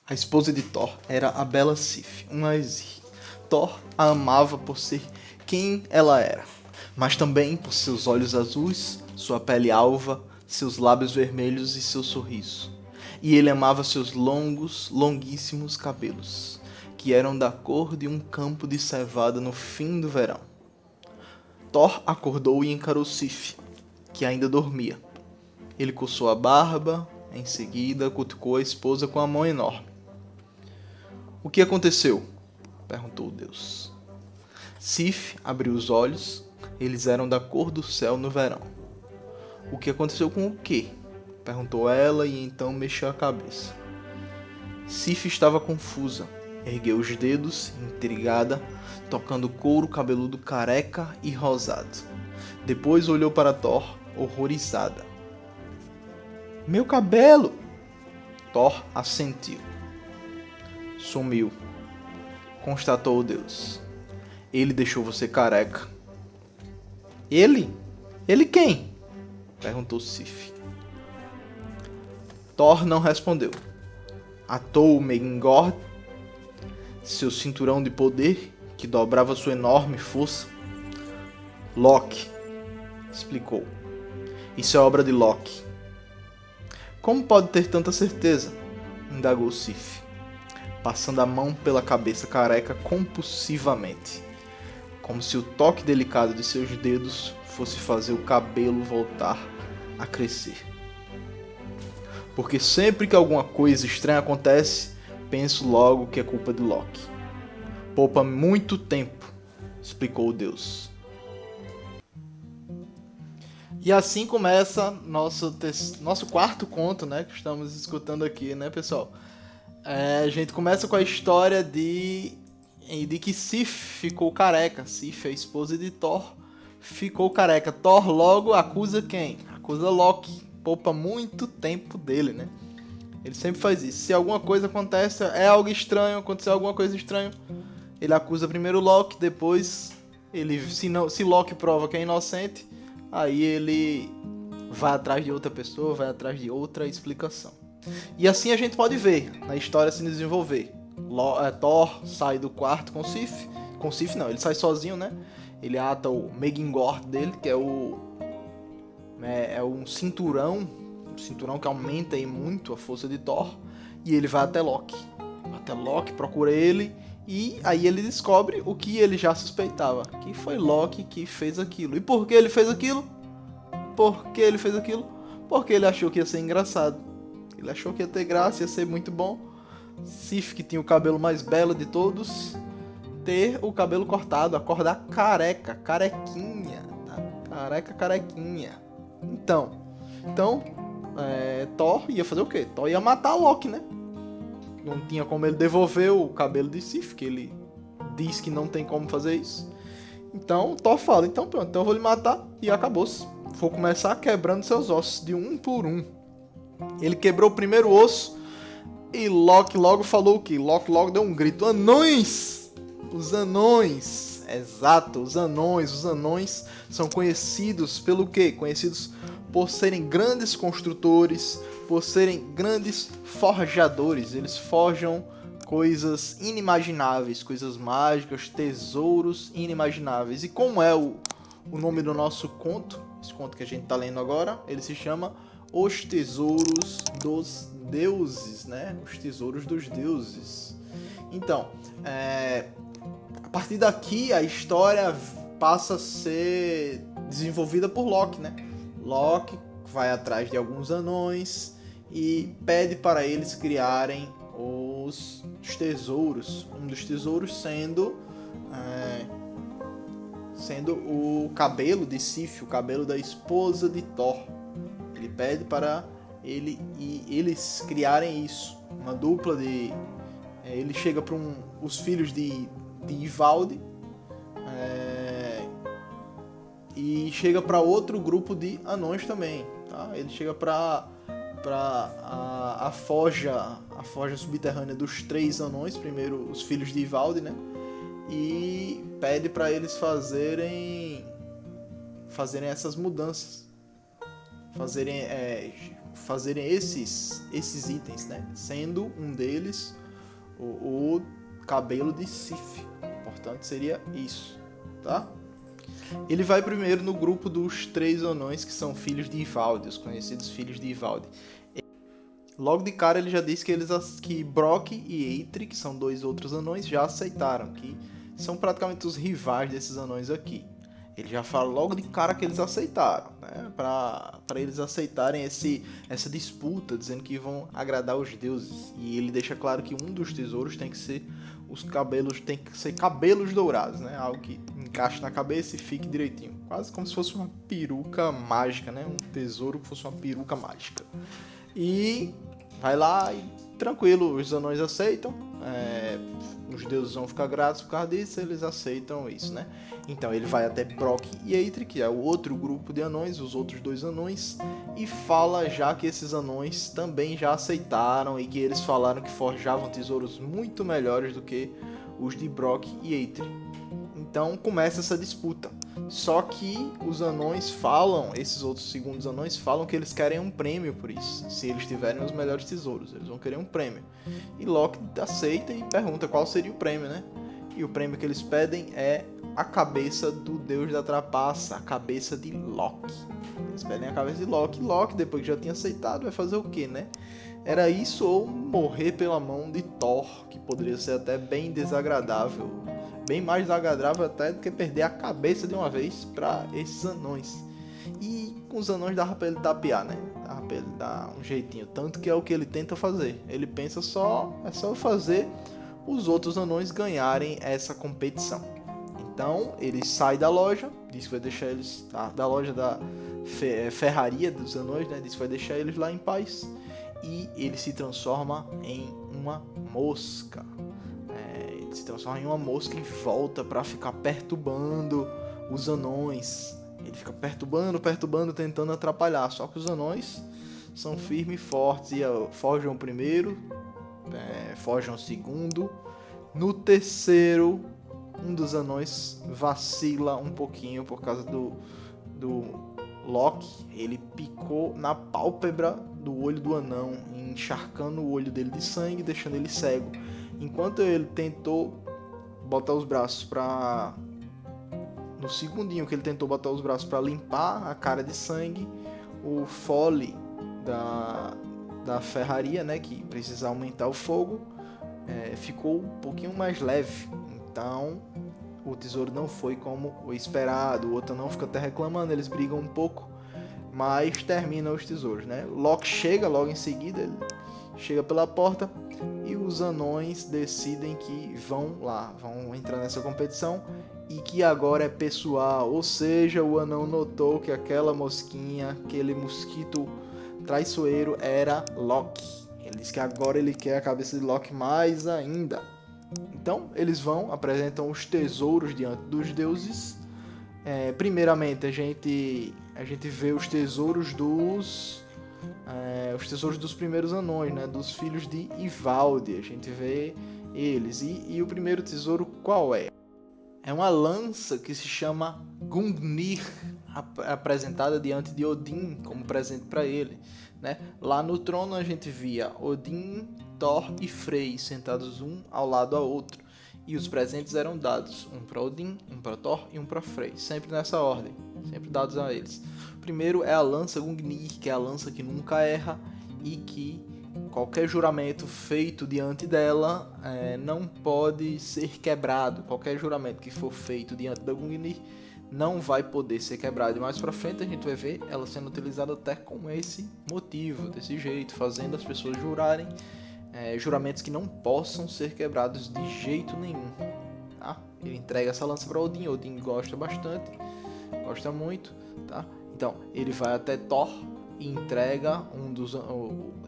A esposa de Thor era a bela Sif, uma Aesir. Thor a amava por ser quem ela era, mas também por seus olhos azuis, sua pele alva, seus lábios vermelhos e seu sorriso. E ele amava seus longos, longuíssimos cabelos, que eram da cor de um campo de cevada no fim do verão. Thor acordou e encarou Sif, que ainda dormia. Ele coçou a barba, em seguida cutucou a esposa com a mão enorme. "O que aconteceu?" perguntou o deus. Sif abriu os olhos, eles eram da cor do céu no verão. "O que aconteceu com o quê?" perguntou ela e então mexeu a cabeça. Sif estava confusa, ergueu os dedos, intrigada, tocando couro cabeludo careca e rosado. Depois olhou para Thor, horrorizada. "Meu cabelo!" Thor assentiu. "Sumiu", constatou o deus. "Ele deixou você careca." "Ele? Ele quem?" perguntou Sif. Thor não respondeu. Atou Megingord, seu cinturão de poder, que dobrava sua enorme força. "Loki", explicou. "Isso é obra de Loki." "Como pode ter tanta certeza?" indagou Sif, passando a mão pela cabeça careca compulsivamente, como se o toque delicado de seus dedos fosse fazer o cabelo voltar a crescer. "Porque sempre que alguma coisa estranha acontece, penso logo que é culpa de Loki. Poupa muito tempo", explicou o deus. E assim começa nosso quarto conto, né, que estamos escutando aqui, né, pessoal? A gente começa com a história de que Sif ficou careca. Sif, a esposa de Thor, ficou careca. Thor logo acusa quem? Acusa Loki. Poupa muito tempo dele, né? Ele sempre faz isso. Se alguma coisa acontece, é algo estranho, aconteceu alguma coisa estranha, ele acusa primeiro Loki, depois se Loki prova que é inocente, aí ele vai atrás de outra pessoa, vai atrás de outra explicação. E assim a gente pode ver a história se desenvolver. Thor sai do quarto com Sif. Com Sif não, ele sai sozinho, né? Ele ata o Megingord dele, que é um cinturão que aumenta aí muito a força de Thor. E ele vai até Loki. Até Loki, procura ele. E aí ele descobre o que ele já suspeitava, que foi Loki que fez aquilo. E por que ele fez aquilo? Porque ele achou que ia ser engraçado. Ele achou que ia ter graça, ia ser muito bom. Sif, que tinha o cabelo mais belo de todos, ter o cabelo cortado, acordar carequinha, tá? Carequinha. Então, Thor ia fazer o quê? Thor ia matar Loki, né? Não tinha como ele devolver o cabelo de Sif, que ele diz que não tem como fazer isso. Então, Thor fala, então pronto, então eu vou lhe matar e acabou-se. Vou começar quebrando seus ossos, de um por um. Ele quebrou o primeiro osso e Loki logo falou o quê? Loki logo deu um grito. Anões! Os anões! Exato, os anões. Os anões são conhecidos pelo quê? Conhecidos por serem grandes construtores, por serem grandes forjadores. Eles forjam coisas inimagináveis, coisas mágicas, tesouros inimagináveis. E como é o nome do nosso conto, esse conto que a gente está lendo agora, ele se chama Os Tesouros dos Deuses, né? Os Tesouros dos Deuses. Então, a partir daqui a história passa a ser desenvolvida por Loki, né? Loki vai atrás de alguns anões e pede para eles criarem os tesouros. Um dos tesouros sendo o cabelo de Sif, o cabelo da esposa de Thor. Ele pede para eles criarem isso. Uma dupla de... ele chega para os filhos de Ivaldi, e chega para outro grupo de anões também. Tá? Ele chega para a forja subterrânea dos 3 anões, primeiro os filhos de Ivaldi, né? E pede para eles fazerem essas mudanças, fazerem esses itens, né? Sendo um deles o cabelo de Sif. Portanto, seria isso, tá? Ele vai primeiro no grupo dos 3 anões que são filhos de Ivaldi, os conhecidos filhos de Ivaldi. Logo de cara ele já disse que Brock e Eitri, que são 2 outros anões, já aceitaram, que são praticamente os rivais desses anões aqui. Ele já fala logo de cara que eles aceitaram, né? Para eles aceitarem essa disputa, dizendo que vão agradar os deuses. E ele deixa claro que um dos tesouros tem que ser cabelos dourados, né? Algo que encaixe na cabeça e fique direitinho. Quase como se fosse uma peruca mágica, né? Um tesouro que fosse uma peruca mágica. E vai lá e tranquilo, os anões aceitam. Os deuses vão ficar gratos por causa disso, eles aceitam isso, né? Então ele vai até Brock e Eitri, que é o outro grupo de anões, os outros 2 anões, e fala já que esses anões também já aceitaram e que eles falaram que forjavam tesouros muito melhores do que os de Brock e Eitri. Então começa essa disputa. Só que os anões falam, esses outros segundos anões falam que eles querem um prêmio por isso. Se eles tiverem os melhores tesouros, eles vão querer um prêmio. E Loki aceita e pergunta qual seria o prêmio, né? E o prêmio que eles pedem é a cabeça do deus da trapaça, a cabeça de Loki. Eles pedem a cabeça de Loki. Loki, depois que já tinha aceitado, vai fazer o quê, né? Era isso ou morrer pela mão de Thor, que poderia ser até bem desagradável. Bem mais desagradável até do que perder a cabeça de uma vez para esses anões. E com os anões dava pra ele tapear, né? Dava pra ele dar um jeitinho. Tanto que é o que ele tenta fazer. Ele pensa é só fazer os outros anões ganharem essa competição. Então ele sai da loja, diz que vai deixar eles da loja da ferraria dos anões, né? Diz que vai deixar eles lá em paz. E ele se transforma em uma mosca. Ele se transforma em uma mosca e volta para ficar perturbando os anões. Ele fica perturbando, tentando atrapalhar. Só que os anões são firmes e fortes e forjam o primeiro, forjam o segundo. No terceiro, um dos anões vacila um pouquinho por causa do Loki. Ele picou na pálpebra do olho do anão, encharcando o olho dele de sangue, deixando ele cego. Enquanto ele tentou botar os braços para... No segundinho que ele tentou botar os braços para limpar a cara de sangue, o fole da ferraria, né, que precisa aumentar o fogo, ficou um pouquinho mais leve. Então o tesouro não foi como o esperado. O outro não fica até reclamando, eles brigam um pouco, mas terminam os tesouros, né? O Loki chega logo em seguida, ele chega pela porta e os anões decidem que vão entrar nessa competição e que agora é pessoal, ou seja, o anão notou que aquela mosquinha, aquele mosquito traiçoeiro era Loki. Ele diz que agora ele quer a cabeça de Loki mais ainda. Então eles apresentam os tesouros diante dos deuses. Primeiramente a gente vê os tesouros dos primeiros anões, né? Dos filhos de Ivaldi. A gente vê eles. E o primeiro tesouro qual é? É uma lança que se chama Gungnir, apresentada diante de Odin como presente para ele, né? Lá no trono a gente via Odin, Thor e Frey sentados um ao lado ao outro. E os presentes eram dados, um para Odin, um para Thor e um para Frey, sempre nessa ordem, sempre dados a eles. O primeiro é a lança Gungnir, que é a lança que nunca erra e que qualquer juramento feito diante dela não pode ser quebrado. Qualquer juramento que for feito diante da Gungnir não vai poder ser quebrado. E mais pra frente a gente vai ver ela sendo utilizada até com esse motivo, desse jeito, fazendo as pessoas jurarem juramentos que não possam ser quebrados de jeito nenhum. Tá? Ele entrega essa lança para Odin. Odin gosta bastante, gosta muito, tá? Então ele vai até Thor e entrega um dos...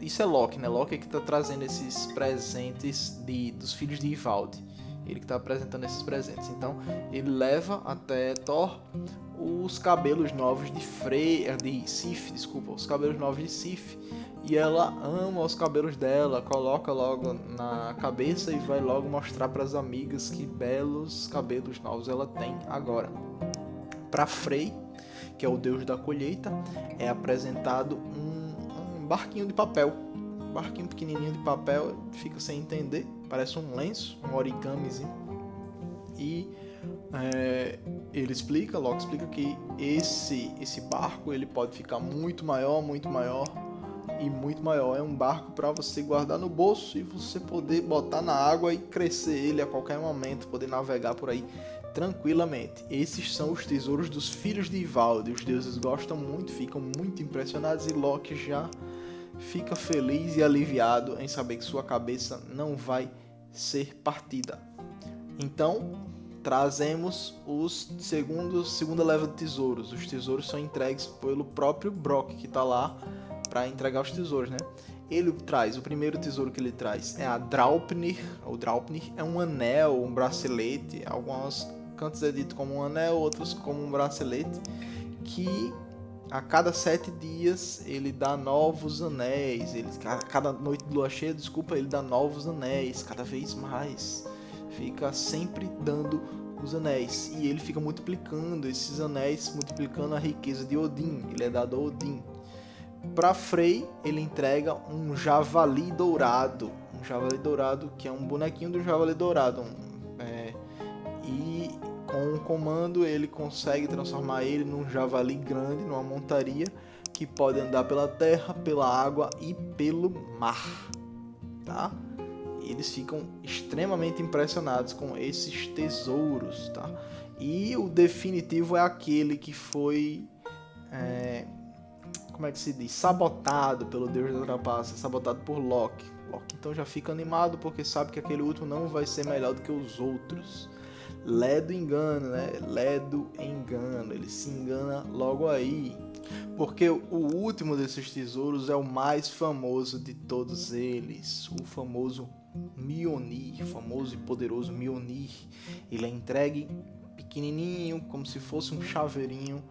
Isso é Loki, né? Loki é que está trazendo esses presentes dos filhos de Ivaldi. Ele que está apresentando esses presentes. Então ele leva até Thor os cabelos novos de Sif, os cabelos novos de Sif. E ela ama os cabelos dela, coloca logo na cabeça e vai logo mostrar para as amigas que belos cabelos novos ela tem agora. Para Frey, que é o deus da colheita, é apresentado um barquinho de papel. Um barquinho pequenininho de papel, fica sem entender, parece um lenço, um origamizinho. E Loki explica que esse barco ele pode ficar muito maior e muito maior. É um barco para você guardar no bolso e você poder botar na água e crescer ele a qualquer momento, poder navegar por aí tranquilamente. Esses são os tesouros dos filhos de Ivaldi. Os deuses gostam muito, ficam muito impressionados e Loki já fica feliz e aliviado em saber que sua cabeça não vai ser partida. Então, trazemos segunda leva de tesouros. Os tesouros são entregues pelo próprio Brock, que está lá para entregar os tesouros, né? O primeiro tesouro que ele traz é a Draupnir. O Draupnir é um anel, um bracelete. Alguns cantos é dito como um anel, outros como um bracelete, que a cada 7 dias ele dá novos anéis. Cada noite de lua cheia, ele dá novos anéis, cada vez mais. Fica sempre dando os anéis. E ele fica multiplicando esses anéis, multiplicando a riqueza de Odin. Ele é dado a Odin. Para Frey, ele entrega um javali dourado. Um javali dourado, que é um bonequinho do javali dourado. E com um comando, ele consegue transformar ele num javali grande, numa montaria, que pode andar pela terra, pela água e pelo mar. Tá? Eles ficam extremamente impressionados com esses tesouros, tá? E o definitivo é aquele que foi, como é que se diz? Sabotado pelo Deus da Trapaça, sabotado por Loki. Loki então já fica animado porque sabe que aquele último não vai ser melhor do que os outros. Ledo engano, né? Ledo engano, ele se engana logo aí. Porque o último desses tesouros é o mais famoso de todos eles, o famoso Mjolnir, famoso e poderoso Mjolnir. Ele é entregue pequenininho, como se fosse um chaveirinho,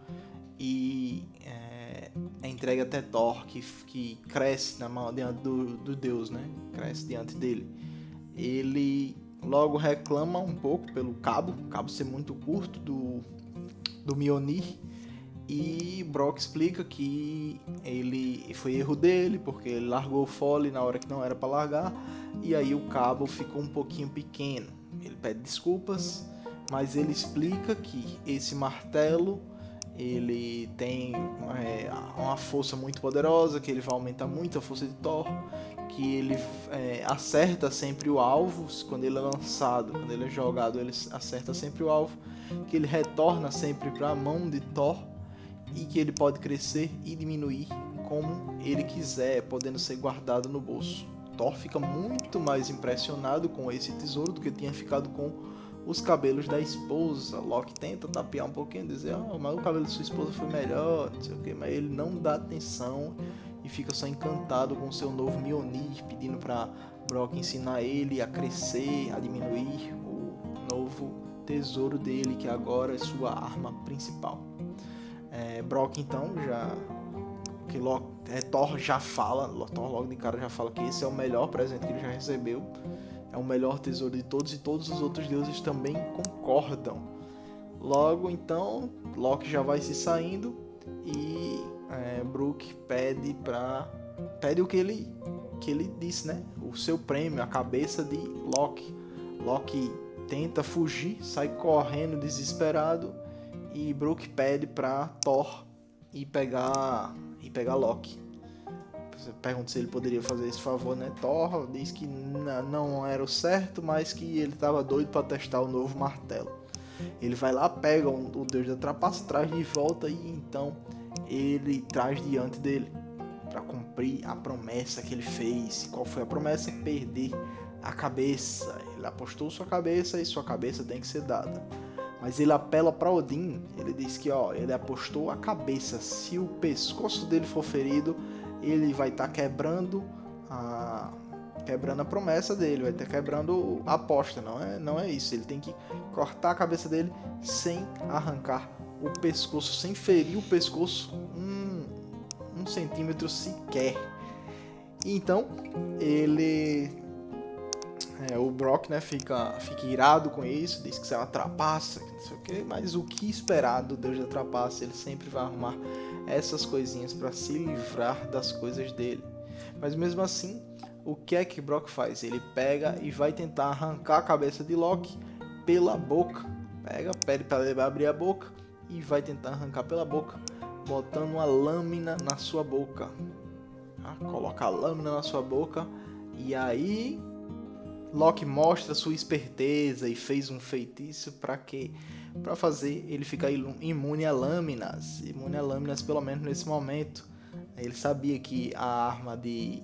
e é entregue até Thor, que cresce na mão diante do deus, né? Cresce diante dele. Ele logo reclama um pouco pelo cabo ser muito curto do Mjolnir. E Brock explica que foi erro dele, porque ele largou o fole na hora que não era para largar, e aí o cabo ficou um pouquinho pequeno. Ele pede desculpas, mas ele explica que esse martelo ele tem uma força muito poderosa, que ele vai aumentar muito a força de Thor, que ele acerta sempre o alvo, quando ele é lançado, quando ele é jogado, ele acerta sempre o alvo, que ele retorna sempre para a mão de Thor, e que ele pode crescer e diminuir como ele quiser, podendo ser guardado no bolso. Thor fica muito mais impressionado com esse tesouro do que tinha ficado com os cabelos da esposa. Loki tenta tapear um pouquinho, dizer, mas o cabelo de sua esposa foi melhor, não sei o que, mas ele não dá atenção e fica só encantado com o seu novo Mjolnir, pedindo para Brock ensinar ele a crescer, a diminuir o novo tesouro dele, que agora é sua arma principal. Brock então Thor já fala, Thor logo de cara já fala que esse é o melhor presente que ele já recebeu, é o melhor tesouro de todos, e todos os outros deuses também concordam. Logo então Loki já vai se saindo e Brook pede o que ele disse, né? O seu prêmio, a cabeça de Loki. Loki tenta fugir, sai correndo desesperado, e Brook pede para Thor ir pegar Loki. Você pergunta se ele poderia fazer esse favor, né? Thor diz que não era o certo, mas que ele estava doido para testar o novo martelo. Ele vai lá, pega o Deus da Trapaça, traz de volta, e então ele traz diante dele para cumprir a promessa que ele fez. E qual foi a promessa? Perder a cabeça. Ele apostou sua cabeça e sua cabeça tem que ser dada. Mas ele apela para Odin, ele diz que ele apostou a cabeça. Se o pescoço dele for ferido, ele vai estar quebrando a promessa dele, vai estar quebrando a aposta. Não é isso, ele tem que cortar a cabeça dele sem arrancar o pescoço, sem ferir o pescoço um centímetro sequer. E então o Brock, né, fica irado com isso, diz que isso é uma trapaça, não sei o que, mas o que esperar do Deus da Trapaça? Ele sempre vai arrumar essas coisinhas para se livrar das coisas dele. Mas mesmo assim, o que é que Brock faz? Ele pega e vai tentar arrancar a cabeça de Loki pela boca. Pede para ele abrir a boca e vai tentar arrancar pela boca, botando uma lâmina na sua boca. Coloca a lâmina na sua boca e aí Loki mostra sua esperteza e fez um feitiço para quê? Para fazer ele ficar imune a lâminas. Imune a lâminas pelo menos nesse momento. Ele sabia que a arma de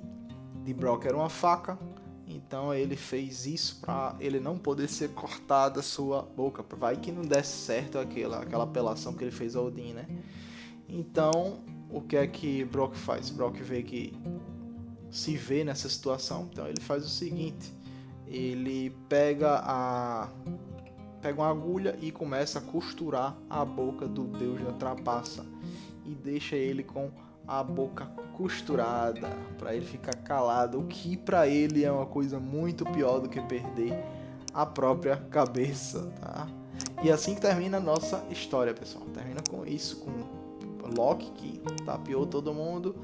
Brock era uma faca, então ele fez isso para ele não poder ser cortado a sua boca. Vai que não desse certo aquela apelação que ele fez a Odin, né? Então, o que é que Brock faz? Brock vê que se vê nessa situação, então ele faz o seguinte: ele pega uma agulha e começa a costurar a boca do deus da trapaça e deixa ele com a boca costurada para ele ficar calado, o que para ele é uma coisa muito pior do que perder a própria cabeça, tá? E assim que termina a nossa história, pessoal. Termina com isso, com Loki que tapeou todo mundo,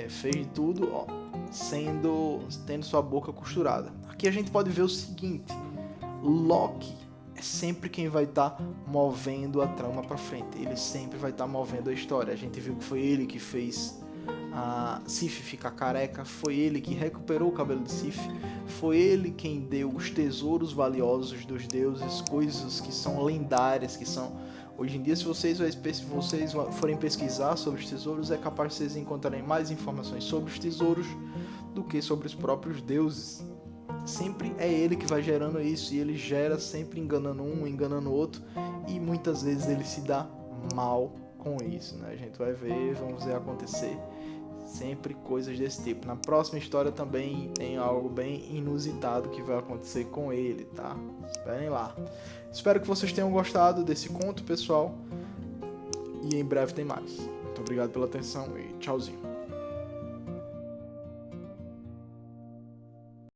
fez tudo, tendo sua boca costurada. Aqui a gente pode ver o seguinte: Loki é sempre quem vai estar movendo a trama para frente. Ele sempre vai estar movendo a história. A gente viu que foi ele que fez a Sif ficar careca, foi ele que recuperou o cabelo de Sif, foi ele quem deu os tesouros valiosos dos deuses, coisas que são lendárias, que são... Hoje em dia, se vocês forem pesquisar sobre os tesouros, é capaz de vocês encontrarem mais informações sobre os tesouros do que sobre os próprios deuses. Sempre é ele que vai gerando isso, e ele gera sempre enganando um, enganando o outro, e muitas vezes ele se dá mal com isso, né? A gente vai ver, vamos ver acontecer sempre coisas desse tipo. Na próxima história também tem algo bem inusitado que vai acontecer com ele, tá? Esperem lá. Espero que vocês tenham gostado desse conto, pessoal, e em breve tem mais. Muito obrigado pela atenção e tchauzinho.